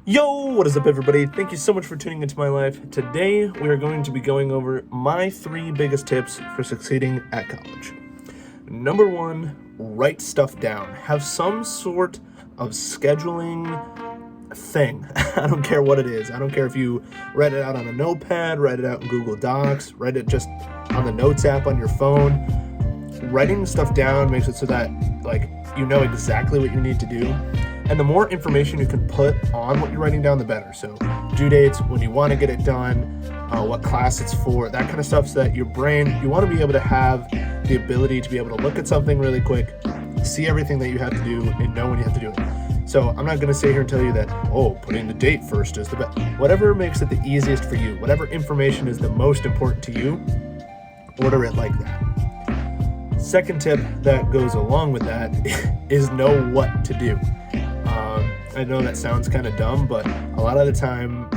Yo, what is up everybody? Thank you so much for tuning into my life. Today we are going to be going over my 3 biggest tips for succeeding at college. Number 1, write stuff down. Have some sort of scheduling thing. I don't care what it is. I don't care if you write it out on a notepad, write it out in Google Docs, write it just on the notes app on your phone. Writing stuff down makes it so that you know exactly what you need to do. And the more information you can put on what you're writing down, the better. So due dates, when you want to get it done, what class it's for, that kind of stuff, so that your brain, you want to be able to have the ability to be able to look at something really quick, see everything that you have to do, and know when you have to do it. So I'm not going to sit here and tell you that, putting the date first is the best. Whatever makes it the easiest for you, whatever information is the most important to you, order it like that. Second tip that goes along with that is know what to do. I know that sounds kind of dumb, but a lot of the time,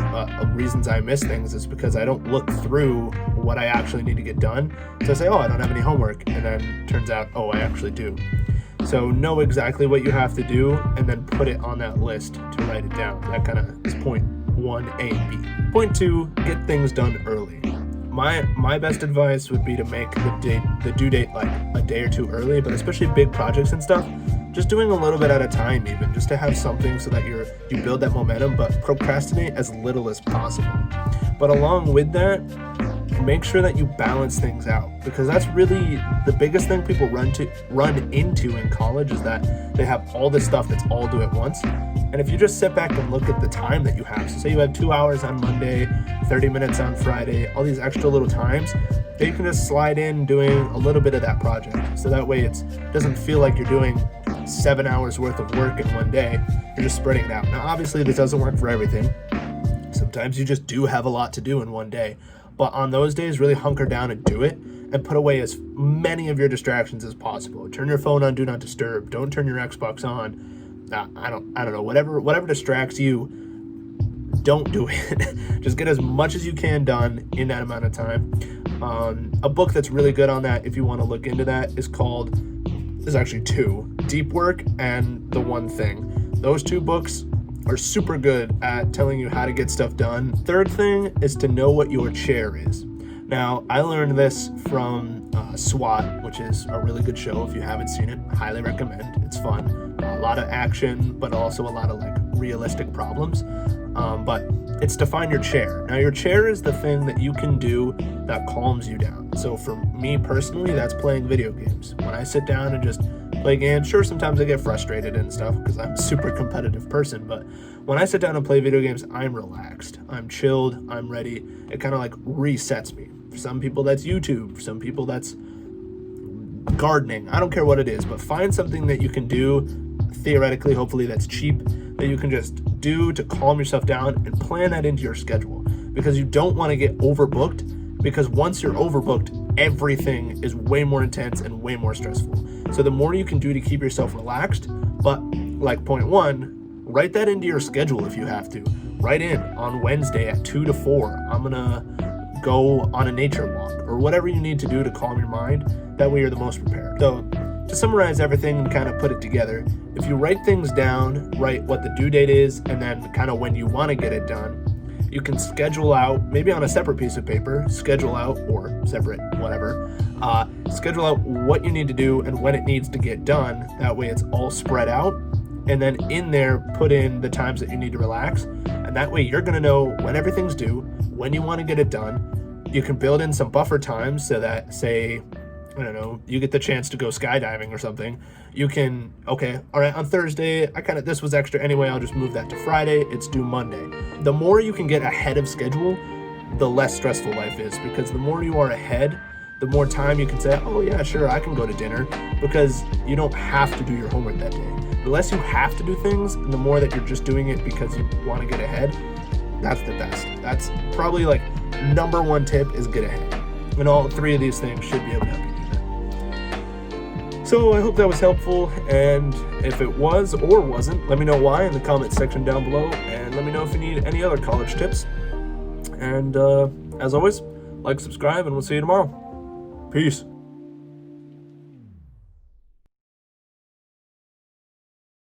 reasons I miss things is because I don't look through what I actually need to get done. So I say, I don't have any homework, and then turns out, I actually do. So know exactly what you have to do, and then put it on that list to write it down. That kind of is point 1A and B. Point 2, get things done early. My best advice would be to make the due date like a day or two early, but especially big projects and stuff, just doing a little bit at a time, even just to have something so that you build that momentum, but procrastinate as little as possible. But along with that, make sure that you balance things out, because that's really the biggest thing people run into in college, is that they have all this stuff that's all due at once. And if you just sit back and look at the time that you have, so say you have 2 hours on Monday, 30 minutes on Friday, all these extra little times, then you can just slide in doing a little bit of that project. So that way it doesn't feel like you're doing 7 hours worth of work in one day. You're just spreading it out. Now, obviously this doesn't work for everything. Sometimes you just do have a lot to do in one day. But on those days, really hunker down and do it, and put away as many of your distractions as possible. Turn your phone on Do Not Disturb. Don't turn your Xbox on. I don't know. Whatever distracts you, don't do it. Just get as much as you can done in that amount of time. A book that's really good on that, if you want to look into that, there's actually 2, Deep Work and The One Thing. Those 2 books are super good at telling you how to get stuff done. Third thing is to know what your chair is. Now, I learned this from SWAT, which is a really good show. If you haven't seen it, highly recommend. It's fun. A lot of action, but also a lot of realistic problems. But it's to find your chair. Now, your chair is the thing that you can do that calms you down. So for me personally, that's playing video games. When I sit down and just play games, sure, sometimes I get frustrated and stuff because I'm a super competitive person, but when I sit down and play video games, I'm relaxed, I'm chilled, I'm ready. It kind of resets me. For some people that's YouTube, for some people that's gardening. I don't care what it is, but find something that you can do, theoretically, hopefully that's cheap, that you can just do to calm yourself down, and plan that into your schedule, because you don't want to get overbooked, because once you're overbooked, everything is way more intense and way more stressful. So the more you can do to keep yourself relaxed, but point 1, write that into your schedule if you have to. Write in on Wednesday at 2 to 4, I'm gonna go on a nature walk, or whatever you need to do to calm your mind. That way you're the most prepared. So to summarize everything and kind of put it together, if you write things down, write what the due date is, and then kind of when you want to get it done, you can schedule out, maybe on a separate piece of paper, or separate, whatever, schedule out what you need to do and when it needs to get done. That way it's all spread out. And then in there, put in the times that you need to relax. And that way you're going to know when everything's due, when you want to get it done. You can build in some buffer times so that, say, you get the chance to go skydiving or something. You can, all right, on Thursday, this was extra anyway, I'll just move that to Friday, it's due Monday. The more you can get ahead of schedule, the less stressful life is, because the more you are ahead, the more time you can say, yeah, sure, I can go to dinner, because you don't have to do your homework that day. The less you have to do things, and the more that you're just doing it because you want to get ahead, that's the best. That's probably number 1 tip, is get ahead. And all 3 of these things should be able to help you. So I hope that was helpful, and if it was or wasn't, let me know why in the comment section down below, and let me know if you need any other college tips. And as always, subscribe, and we'll see you tomorrow. Peace.